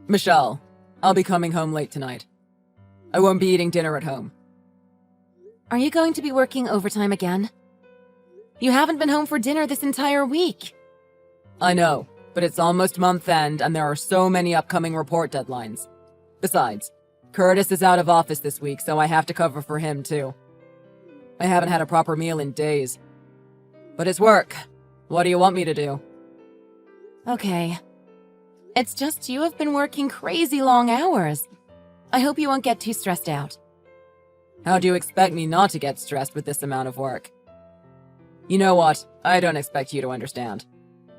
Michelle, I'll be coming home late tonight. I won't be eating dinner at home. Are you going to be working overtime again? You haven't been home for dinner this entire week. I know, but it's almost month end and there are so many upcoming report deadlines. Besides, Curtis is out of office this week, so I have to cover for him too. I haven't had a proper meal in days. But it's work. What do you want me to do? Okay. It's just you have been working crazy long hours. I hope you won't get too stressed out. How do you expect me not to get stressed with this amount of work? You know what? I don't expect you to understand.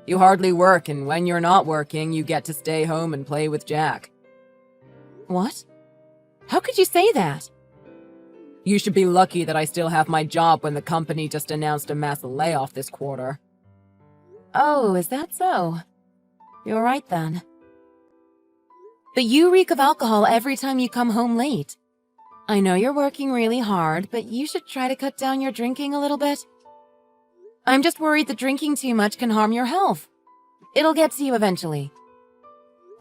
You hardly work, and when you're not working, you get to stay home and play with Jack. What? How could you say that? You should be lucky that I still have my job when the company just announced a mass layoff this quarter. Oh, is that so? You're right then. But you reek of alcohol every time you come home late. I know you're working really hard, but you should try to cut down your drinking a little bit. I'm just worried that drinking too much can harm your health. It'll get to you eventually.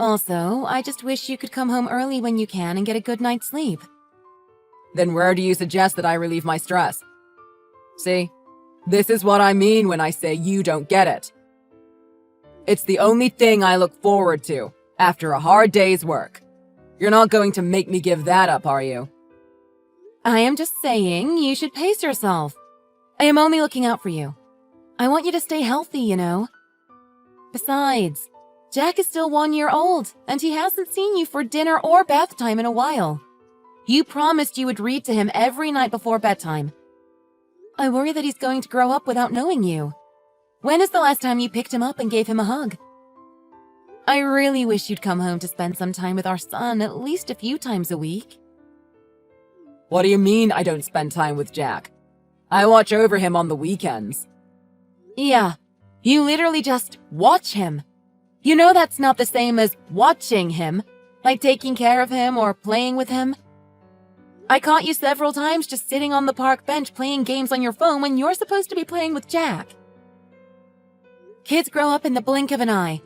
Also, I just wish you could come home early when you can and get a good night's sleep. Then where do you suggest that I relieve my stress? See? This is what I mean when I say you don't get it. It's the only thing I look forward to after a hard day's work. You're not going to make me give that up, are you? I am just saying you should pace yourself. I am only looking out for you. I want you to stay healthy, you know. Besides, Jack is still 1 year old, and he hasn't seen you for dinner or bath time in a while. You promised you would read to him every night before bedtime. I worry that he's going to grow up without knowing you. When is the last time you picked him up and gave him a hug? I really wish you'd come home to spend some time with our son at least a few times a week. What do you mean I don't spend time with Jack? I watch over him on the weekends. Yeah, you literally just watch him. You know that's not the same as watching him, like taking care of him or playing with him. I caught you several times just sitting on the park bench playing games on your phone when you're supposed to be playing with Jack. Kids grow up in the blink of an eye.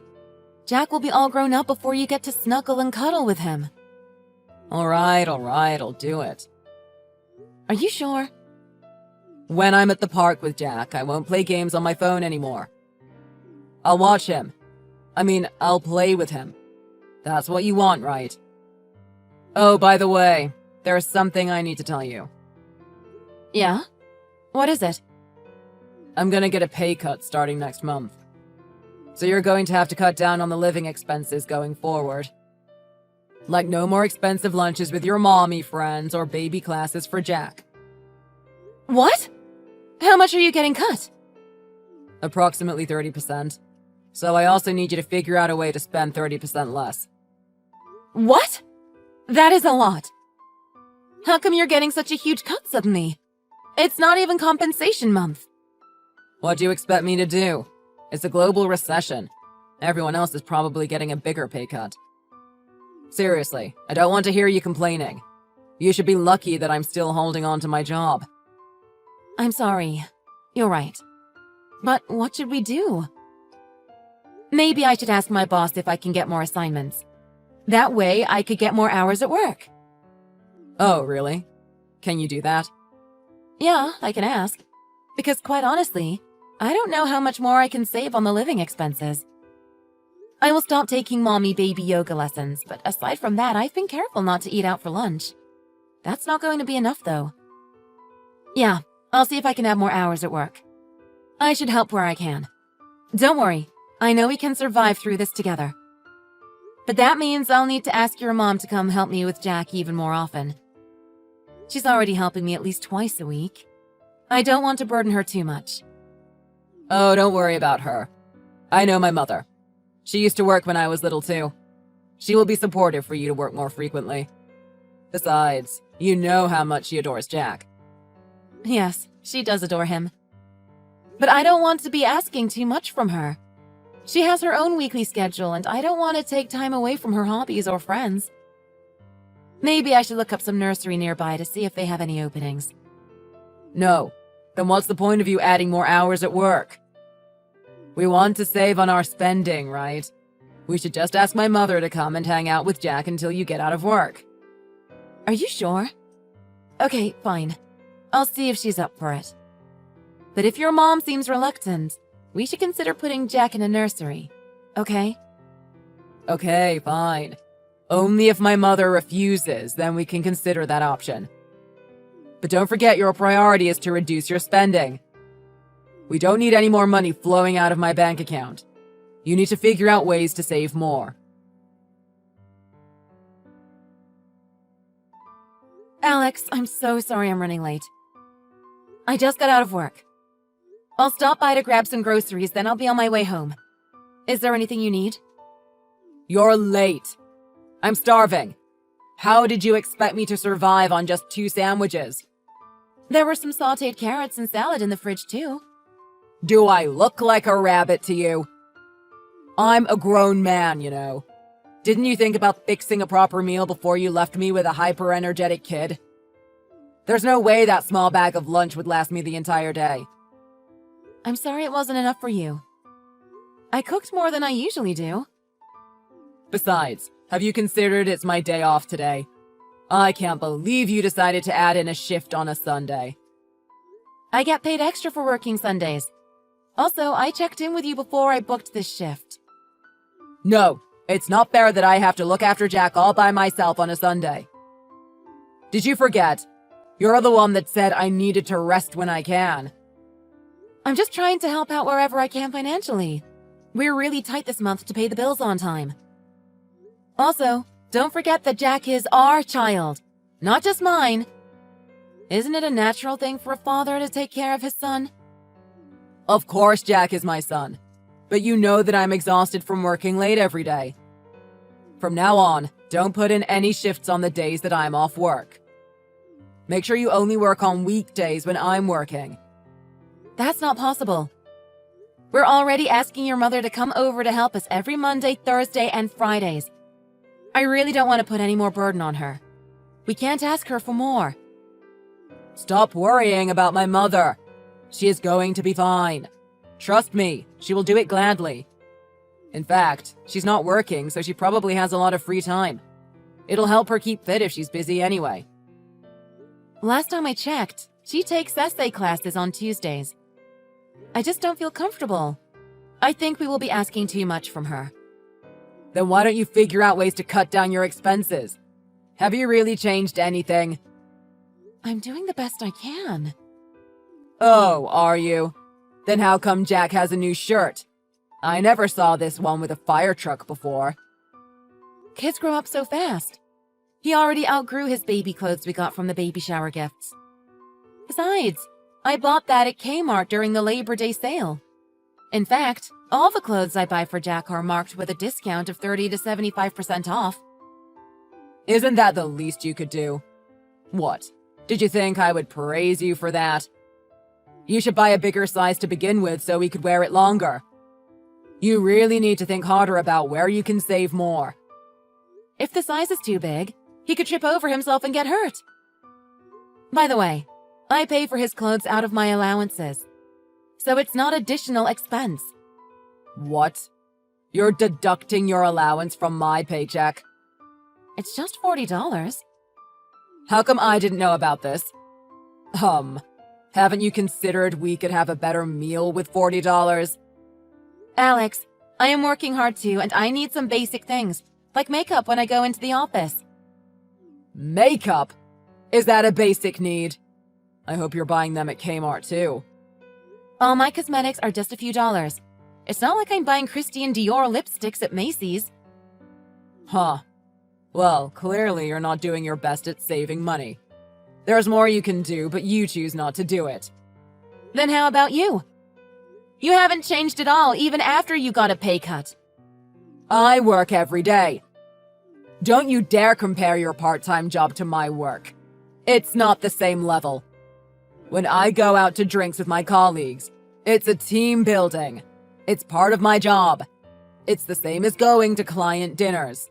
Jack will be all grown up before you get to snuggle and cuddle with him. All right, I'll do it. Are you sure? When I'm at the park with Jack, I won't play games on my phone anymore. I'll watch him. I'll play with him. That's what you want, right? Oh, by the way, there's something I need to tell you. Yeah? What is it? I'm gonna get a pay cut starting next month. So you're going to have to cut down on the living expenses going forward. Like no more expensive lunches with your mommy friends or baby classes for Jack. What? How much are you getting cut? Approximately 30%. So I also need you to figure out a way to spend 30% less. What? That is a lot. How come you're getting such a huge cut suddenly? It's not even compensation month. What do you expect me to do? It's a global recession. Everyone else is probably getting a bigger pay cut. Seriously, I don't want to hear you complaining. You should be lucky that I'm still holding on to my job. I'm sorry. You're right. But what should we do? Maybe I should ask my boss if I can get more assignments. That way, I could get more hours at work. Oh, really? Can you do that? Yeah, I can ask. Because quite honestly, I don't know how much more I can save on the living expenses. I will stop taking mommy-baby yoga lessons, but aside from that, I've been careful not to eat out for lunch. That's not going to be enough, though. Yeah, I'll see if I can have more hours at work. I should help where I can. Don't worry, I know we can survive through this together. But that means I'll need to ask your mom to come help me with Jack even more often. She's already helping me at least twice a week. I don't want to burden her too much. Oh, don't worry about her. I know my mother. She used to work when I was little too. She will be supportive for you to work more frequently. Besides, you know how much she adores Jack. Yes, she does adore him. But I don't want to be asking too much from her. She has her own weekly schedule, and I don't want to take time away from her hobbies or friends. Maybe I should look up some nursery nearby to see if they have any openings. No. Then what's the point of you adding more hours at work? We want to save on our spending, right? We should just ask my mother to come and hang out with Jack until you get out of work. Are you sure? Okay, fine. I'll see if she's up for it. But if your mom seems reluctant, we should consider putting Jack in a nursery, okay? Okay, fine. Only if my mother refuses, then we can consider that option. But don't forget your priority is to reduce your spending. We don't need any more money flowing out of my bank account. You need to figure out ways to save more. Alex, I'm so sorry I'm running late. I just got out of work. I'll stop by to grab some groceries, then I'll be on my way home. Is there anything you need? You're late. I'm starving. How did you expect me to survive on just 2 sandwiches? There were some sautéed carrots and salad in the fridge, too. Do I look like a rabbit to you? I'm a grown man, you know. Didn't you think about fixing a proper meal before you left me with a hyper-energetic kid? There's no way that small bag of lunch would last me the entire day. I'm sorry it wasn't enough for you. I cooked more than I usually do. Besides, have you considered it's my day off today? I can't believe you decided to add in a shift on a Sunday. I get paid extra for working Sundays. Also, I checked in with you before I booked this shift. No, it's not fair that I have to look after Jack all by myself on a Sunday. Did you forget? You're the one that said I needed to rest when I can. I'm just trying to help out wherever I can financially. We're really tight this month to pay the bills on time. Also, don't forget that Jack is our child, not just mine. Isn't it a natural thing for a father to take care of his son? Of course Jack is my son, but you know that I'm exhausted from working late every day. From now on, don't put in any shifts on the days that I'm off work. Make sure you only work on weekdays when I'm working. That's not possible. We're already asking your mother to come over to help us every Monday, Thursday, and Fridays. I really don't want to put any more burden on her. We can't ask her for more. Stop worrying about my mother. She is going to be fine. Trust me, she will do it gladly. In fact, she's not working, so she probably has a lot of free time. It'll help her keep fit if she's busy anyway. Last time I checked, she takes essay classes on Tuesdays. I just don't feel comfortable. I think we will be asking too much from her. Then why don't you figure out ways to cut down your expenses? Have you really changed anything? I'm doing the best I can. Oh, are you? Then how come Jack has a new shirt? I never saw this one with a fire truck before. Kids grow up so fast. He already outgrew his baby clothes we got from the baby shower gifts. Besides, I bought that at Kmart during the Labor Day sale. In fact, all the clothes I buy for Jack are marked with a discount of 30 to 75% off. Isn't that the least you could do? What? Did you think I would praise you for that? You should buy a bigger size to begin with so we could wear it longer. You really need to think harder about where you can save more. If the size is too big, he could trip over himself and get hurt. By the way, I pay for his clothes out of my allowances, so it's not additional expense. What? You're deducting your allowance from my paycheck? It's just $40. How come I didn't know about this? Haven't you considered we could have a better meal with $40? Alex, I am working hard too, and I need some basic things, like makeup when I go into the office. Makeup? Is that a basic need? I hope you're buying them at Kmart too. All my cosmetics are just a few dollars. It's not like I'm buying Christian Dior lipsticks at Macy's. Huh. Well, clearly you're not doing your best at saving money. There's more you can do, but you choose not to do it. Then how about you? You haven't changed at all, even after you got a pay cut. I work every day. Don't you dare compare your part-time job to my work. It's not the same level. When I go out to drinks with my colleagues, it's a team building. It's part of my job. It's the same as going to client dinners.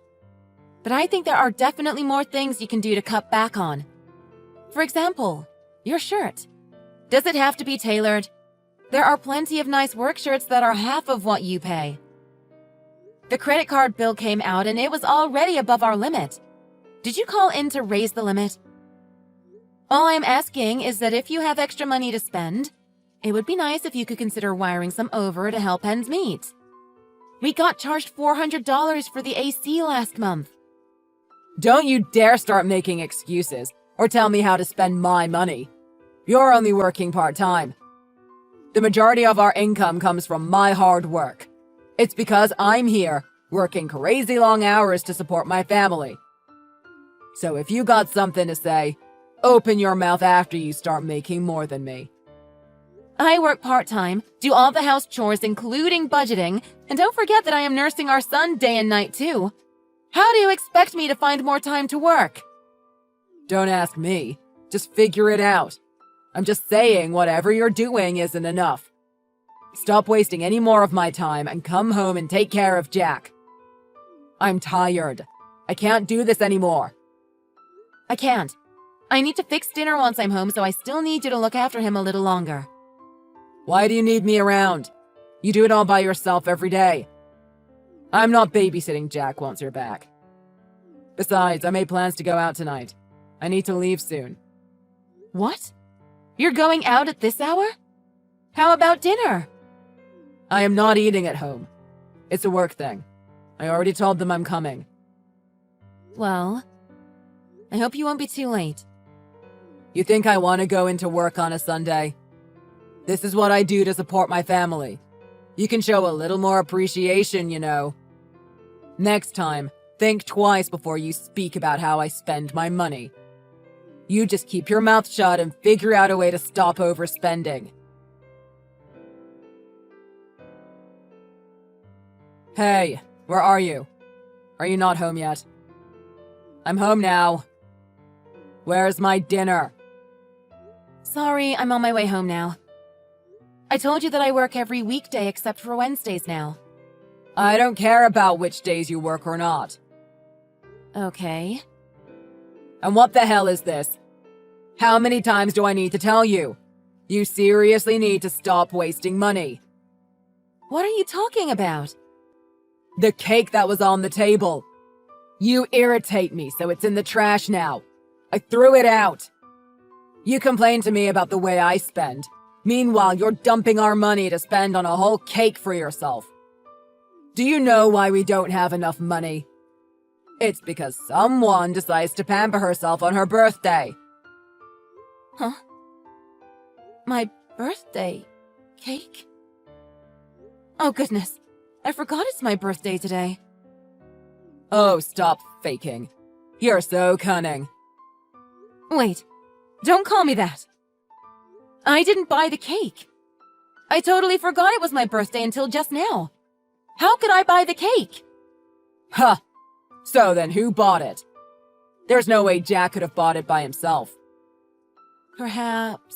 But I think there are definitely more things you can do to cut back on. For example, your shirt. Does it have to be tailored? There are plenty of nice work shirts that are half of what you pay. The credit card bill came out and it was already above our limit. Did you call in to raise the limit? All I'm asking is that if you have extra money to spend, it would be nice if you could consider wiring some over to help ends meet. We got charged $400 for the AC last month. Don't you dare start making excuses or tell me how to spend my money. You're only working part-time. The majority of our income comes from my hard work. It's because I'm here, working crazy long hours to support my family. So if you got something to say, open your mouth after you start making more than me. I work part-time, do all the house chores including budgeting, and don't forget that I am nursing our son day and night too. How do you expect me to find more time to work? Don't ask me. Just figure it out. I'm just saying whatever you're doing isn't enough. Stop wasting any more of my time and come home and take care of Jack. I'm tired. I can't do this anymore. I can't. I need to fix dinner once I'm home, so I still need you to look after him a little longer. Why do you need me around? You do it all by yourself every day. I'm not babysitting Jack once you're back. Besides, I made plans to go out tonight. I need to leave soon. What? You're going out at this hour? How about dinner? I am not eating at home. It's a work thing. I already told them I'm coming. Well, I hope you won't be too late. You think I want to go into work on a Sunday? This is what I do to support my family. You can show a little more appreciation, you know. Next time, think twice before you speak about how I spend my money. You just keep your mouth shut and figure out a way to stop overspending. Hey, where are you? Are you not home yet? I'm home now. Where's my dinner? Sorry, I'm on my way home now. I told you that I work every weekday except for Wednesdays now. I don't care about which days you work or not. Okay. And what the hell is this? How many times do I need to tell you? You seriously need to stop wasting money. What are you talking about? The cake that was on the table. You irritate me, so it's in the trash now. I threw it out. You complain to me about the way I spend. Meanwhile, you're dumping our money to spend on a whole cake for yourself. Do you know why we don't have enough money? It's because someone decides to pamper herself on her birthday. Huh? My birthday cake? Oh goodness, I forgot it's my birthday today. Oh, stop faking. You're so cunning. Wait, don't call me that. I didn't buy the cake. I totally forgot it was my birthday until just now. How could I buy the cake? Huh. So then who bought it? There's no way Jack could have bought it by himself. Perhaps.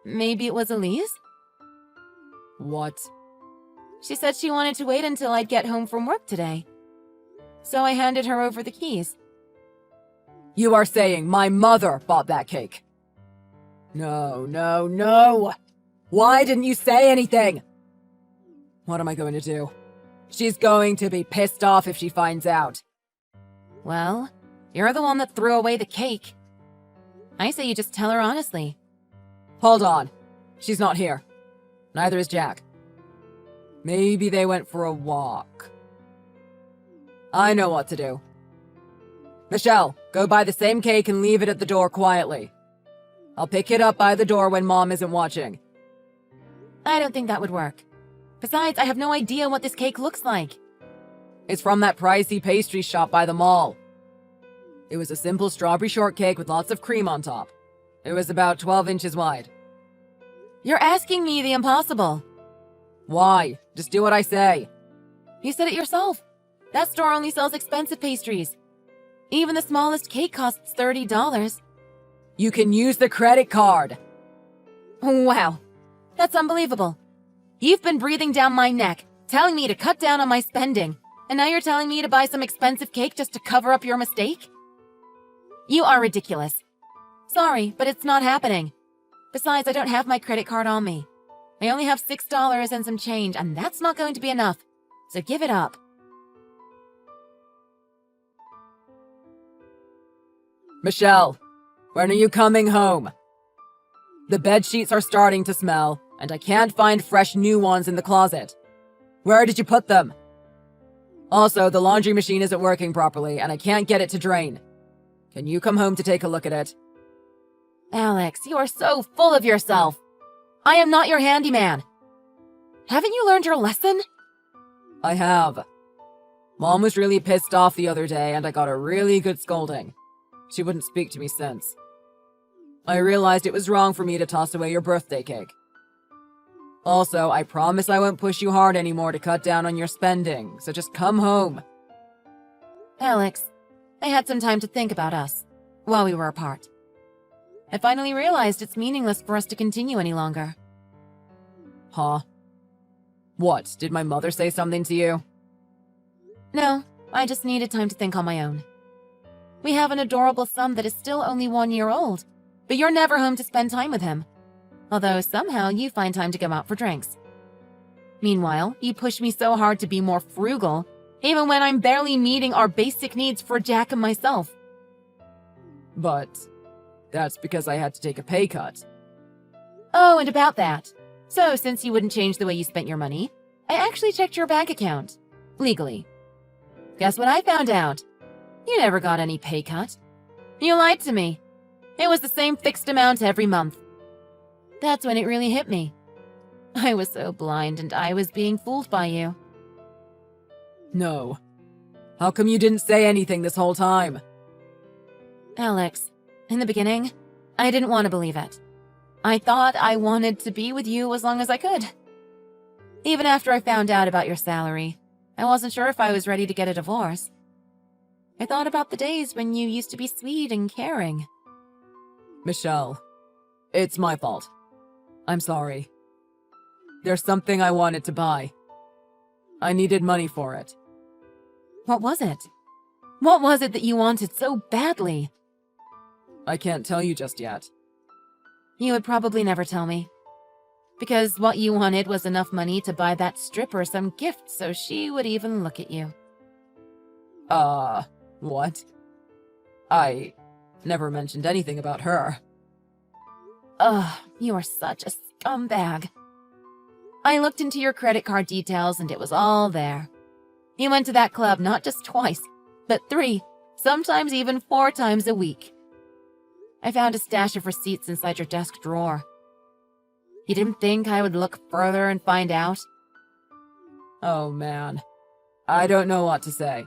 Maybe it was Elise? What? She said she wanted to wait until I'd get home from work today. So I handed her over the keys. You are saying my mother bought that cake? No, no, no! Why didn't you say anything? What am I going to do? She's going to be pissed off if she finds out. Well, you're the one that threw away the cake. I say you just tell her honestly. Hold on. She's not here. Neither is Jack. Maybe they went for a walk. I know what to do. Michelle, go buy the same cake and leave it at the door quietly. I'll pick it up by the door when Mom isn't watching. I don't think that would work. Besides, I have no idea what this cake looks like. It's from that pricey pastry shop by the mall. It was a simple strawberry shortcake with lots of cream on top. It was about 12 inches wide. You're asking me the impossible. Why? Just do what I say. You said it yourself. That store only sells expensive pastries. Even the smallest cake costs $30. You can use the credit card. Wow. That's unbelievable. You've been breathing down my neck, telling me to cut down on my spending, and now you're telling me to buy some expensive cake just to cover up your mistake? You are ridiculous. Sorry, but it's not happening. Besides, I don't have my credit card on me. I only have $6 and some change, and that's not going to be enough. So give it up. Michelle, when are you coming home? The bed sheets are starting to smell, and I can't find fresh new ones in the closet. Where did you put them? Also, the laundry machine isn't working properly, and I can't get it to drain. Can you come home to take a look at it? Alex, you are so full of yourself. I am not your handyman. Haven't you learned your lesson? I have. Mom was really pissed off the other day, and I got a really good scolding. She wouldn't speak to me since. I realized it was wrong for me to toss away your birthday cake. Also, I promise I won't push you hard anymore to cut down on your spending, so just come home. Alex, I had some time to think about us while we were apart. I finally realized it's meaningless for us to continue any longer. Huh? What, did my mother say something to you? No, I just needed time to think on my own. We have an adorable son that is still only 1 year old, but you're never home to spend time with him. Although somehow you find time to go out for drinks. Meanwhile, you push me so hard to be more frugal, even when I'm barely meeting our basic needs for Jack and myself. But that's because I had to take a pay cut. Oh, and about that. So, since you wouldn't change the way you spent your money, I actually checked your bank account. Legally. Guess what I found out? You never got any pay cut. You lied to me. It was the same fixed amount every month. That's when it really hit me. I was so blind and I was being fooled by you. No. How come you didn't say anything this whole time? Alex, in the beginning, I didn't want to believe it. I thought I wanted to be with you as long as I could. Even after I found out about your salary, I wasn't sure if I was ready to get a divorce. I thought about the days when you used to be sweet and caring. Michelle, it's my fault. I'm sorry. There's something I wanted to buy. I needed money for it. What was it? What was it that you wanted so badly? I can't tell you just yet. You would probably never tell me. Because what you wanted was enough money to buy that stripper some gift so she would even look at you. What? I never mentioned anything about her. Ugh, you are such a scumbag. I looked into your credit card details and it was all there. You went to that club not just twice, but 3, sometimes even 4 times a week. I found a stash of receipts inside your desk drawer. You didn't think I would look further and find out? Oh man, I don't know what to say.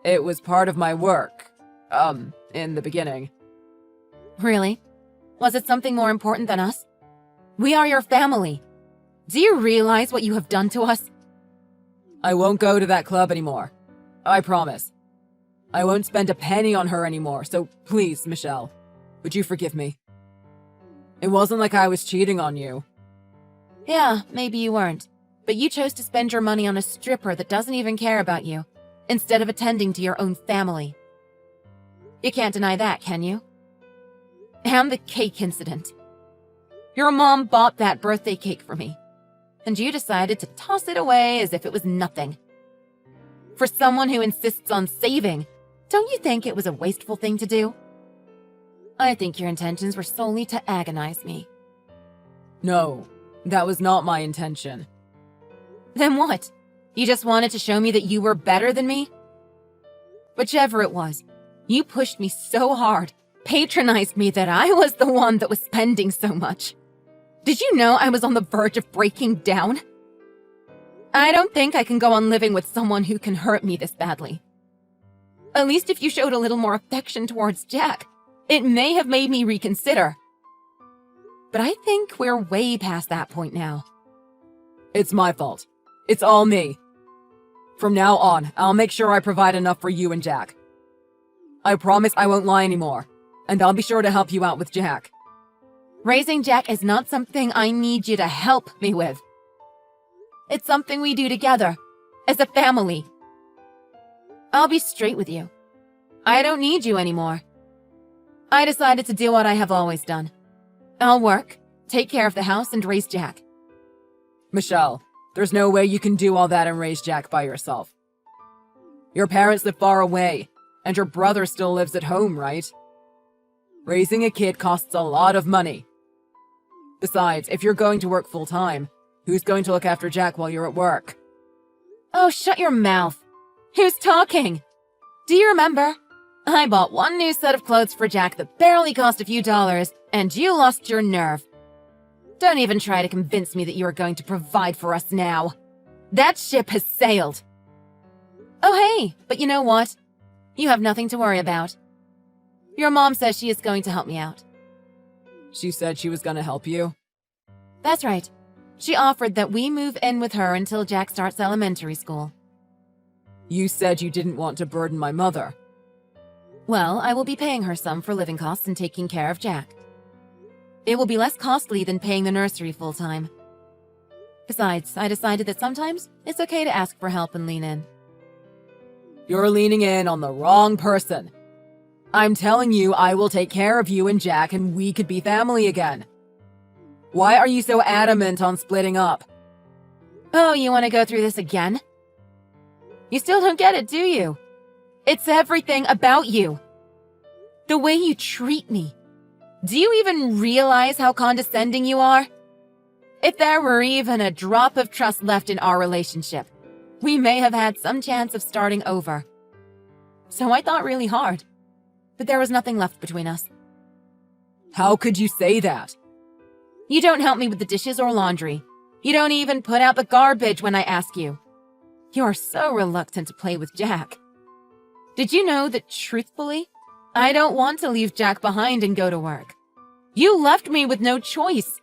It was part of my work, in the beginning. Really? Was it something more important than us? We are your family. Do you realize what you have done to us? I won't go to that club anymore. I promise. I won't spend a penny on her anymore, so please, Michelle, would you forgive me? It wasn't like I was cheating on you. Yeah, maybe you weren't. But you chose to spend your money on a stripper that doesn't even care about you, instead of attending to your own family. You can't deny that, can you? And the cake incident. Your mom bought that birthday cake for me, and you decided to toss it away as if it was nothing. For someone who insists on saving, don't you think it was a wasteful thing to do? I think your intentions were solely to agonize me. No, that was not my intention. Then what? You just wanted to show me that you were better than me? Whichever it was, you pushed me so hard, patronized me that I was the one that was spending so much. Did you know I was on the verge of breaking down? I don't think I can go on living with someone who can hurt me this badly. At least if you showed a little more affection towards Jack, it may have made me reconsider. But I think we're way past that point now. It's my fault. It's all me. From now on, I'll make sure I provide enough for you and Jack. I promise I won't lie anymore, and I'll be sure to help you out with Jack. Raising Jack is not something I need you to help me with. It's something we do together, as a family. I'll be straight with you. I don't need you anymore. I decided to do what I have always done. I'll work, take care of the house, and raise Jack. Michelle, there's no way you can do all that and raise Jack by yourself. Your parents live far away, And your brother still lives at home, right? Raising a kid costs a lot of money. Besides, if you're going to work full-time, who's going to look after Jack while you're at work? Oh, shut your mouth. Who's talking? Do you remember? I bought one new set of clothes for Jack that barely cost a few dollars, and you lost your nerve. Don't even try to convince me that you are going to provide for us now. That ship has sailed. Oh, hey, but you know what? You have nothing to worry about. Your mom says she is going to help me out. She said she was going to help you? That's right. She offered that we move in with her until Jack starts elementary school. You said you didn't want to burden my mother. Well, I will be paying her some for living costs and taking care of Jack. It will be less costly than paying the nursery full-time. Besides, I decided that sometimes it's okay to ask for help and lean in. You're leaning in on the wrong person. I'm telling you, I will take care of you and Jack and we could be family again. Why are you so adamant on splitting up? Oh, you want to go through this again? You still don't get it, do you? It's everything about you. The way you treat me. Do you even realize how condescending you are? If there were even a drop of trust left in our relationship, we may have had some chance of starting over. So I thought really hard, but there was nothing left between us. How could you say that? You don't help me with the dishes or laundry. You don't even put out the garbage when I ask you. You are so reluctant to play with Jack. Did you know that, truthfully, I don't want to leave Jack behind and go to work? You left me with no choice.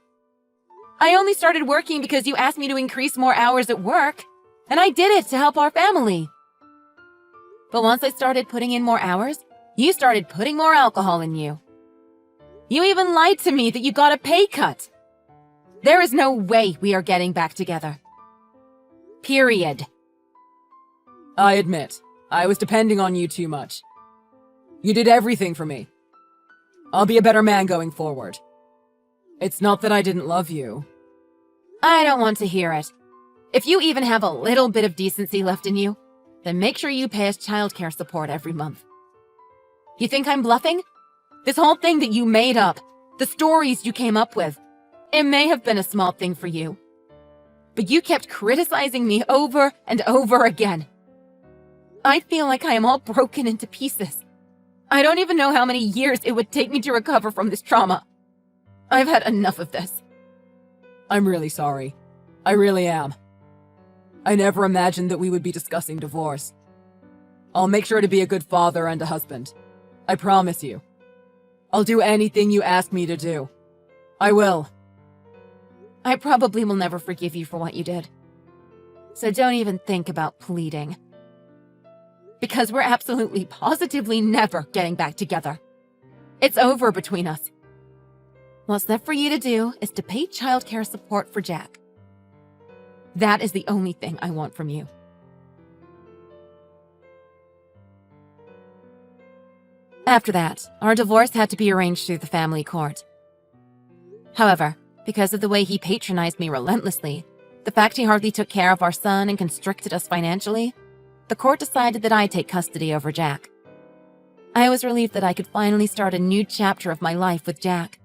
I only started working because you asked me to increase more hours at work, and I did it to help our family. But once I started putting in more hours, you started putting more alcohol in you. You even lied to me that you got a pay cut. There is no way we are getting back together. Period. I admit, I was depending on you too much. You did everything for me. I'll be a better man going forward. It's not that I didn't love you. I don't want to hear it. If you even have a little bit of decency left in you, then make sure you pay us childcare support every month. You think I'm bluffing? This whole thing that you made up, the stories you came up with, it may have been a small thing for you. But you kept criticizing me over and over again. I feel like I am all broken into pieces. I don't even know how many years it would take me to recover from this trauma. I've had enough of this. I'm really sorry. I really am. I never imagined that we would be discussing divorce. I'll make sure to be a good father and a husband. I promise you. I'll do anything you ask me to do. I will. I probably will never forgive you for what you did. So don't even think about pleading. Because we're absolutely, positively never getting back together. It's over between us. What's left for you to do is to pay childcare support for Jack. That is the only thing I want from you. After that, our divorce had to be arranged through the family court. However, because of the way he patronized me relentlessly, the fact he hardly took care of our son and constricted us financially, the court decided that I take custody over Jack. I was relieved that I could finally start a new chapter of my life with Jack.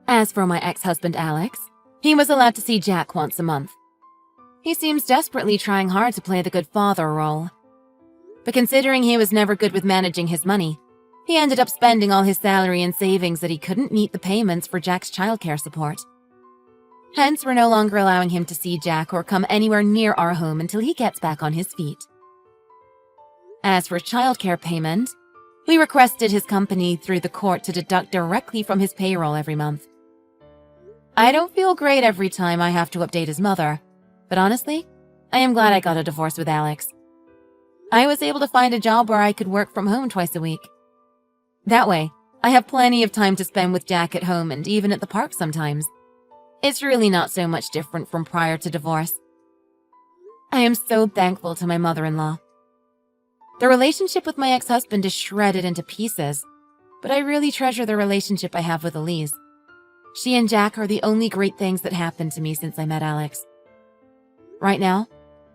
As for my ex-husband Alex, he was allowed to see Jack once a month. He seems desperately trying hard to play the good father role. But considering he was never good with managing his money, he ended up spending all his salary and savings that he couldn't meet the payments for Jack's childcare support. Hence, we're no longer allowing him to see Jack or come anywhere near our home until he gets back on his feet. As for childcare payment, we requested his company through the court to deduct directly from his payroll every month. I don't feel great every time I have to update his mother, but honestly, I am glad I got a divorce with Alex. I was able to find a job where I could work from home twice a week. That way, I have plenty of time to spend with Jack at home and even at the park sometimes. It's really not so much different from prior to divorce. I am so thankful to my mother-in-law. The relationship with my ex-husband is shredded into pieces, but I really treasure the relationship I have with Elise. She and Jack are the only great things that happened to me since I met Alex. Right now,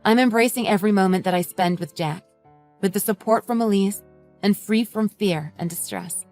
I'm embracing every moment that I spend with Jack. with the support from Elise and free from fear and distress.